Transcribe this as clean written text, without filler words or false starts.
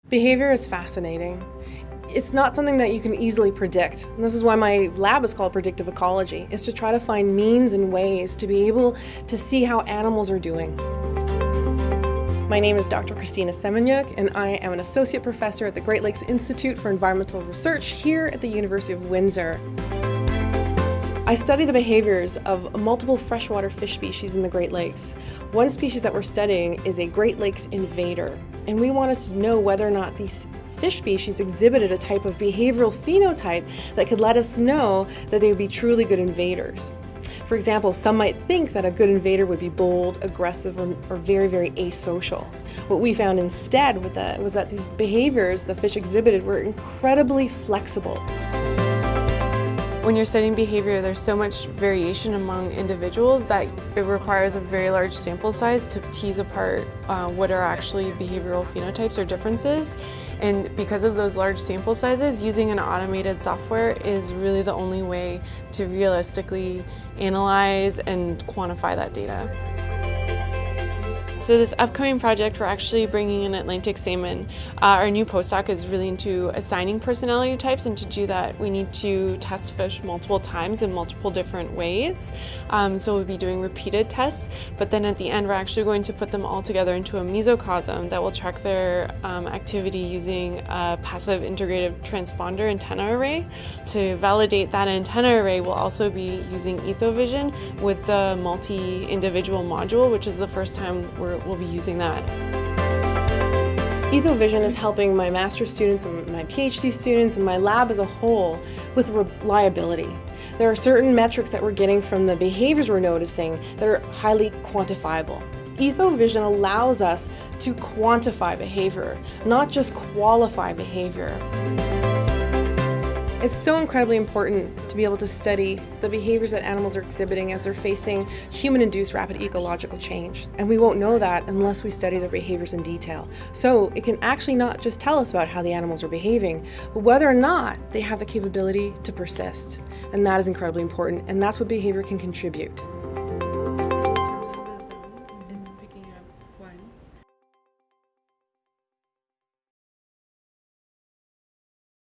Behavior is fascinating. It's not something that you can easily predict. And this is why my lab is called Predictive Ecology, is to try to find means and ways to be able to see how animals are doing. My name is Dr. Christina Semeniuk, and I am an associate professor at the Great Lakes Institute for Environmental Research here at the University of Windsor. I study the behaviors of multiple freshwater fish species in the Great Lakes. One species that we're studying is a Great Lakes invader, and we wanted to know whether or not these fish species exhibited a type of behavioral phenotype that could let us know that they would be truly good invaders. For example, some might think that a good invader would be bold, aggressive, or very, very asocial. What we found instead was that these behaviors the fish exhibited were incredibly flexible. When you're studying behavior, there's so much variation among individuals that it requires a very large sample size to tease apart what are actually behavioral phenotypes or differences. And because of those large sample sizes, using an automated software is really the only way to realistically analyze and quantify that data. So this upcoming project, we're actually bringing in Atlantic salmon. Our new postdoc is really into assigning personality types, and to do that we need to test fish multiple times in multiple different ways. So we'll be doing repeated tests, but then at the end we're actually going to put them all together into a mesocosm that will track their activity using a passive integrated transponder antenna array. To validate that antenna array, we'll also be using EthoVision with the multi-individual module, which is the first time we'll be using that. EthoVision is helping my master's students and my PhD students and my lab as a whole with reliability. There are certain metrics that we're getting from the behaviors we're noticing that are highly quantifiable. EthoVision allows us to quantify behavior, not just qualify behavior. It's so incredibly important to be able to study the behaviors that animals are exhibiting as they're facing human-induced rapid ecological change. And we won't know that unless we study their behaviors in detail. So it can actually not just tell us about how the animals are behaving, but whether or not they have the capability to persist. And that is incredibly important, and that's what behavior can contribute.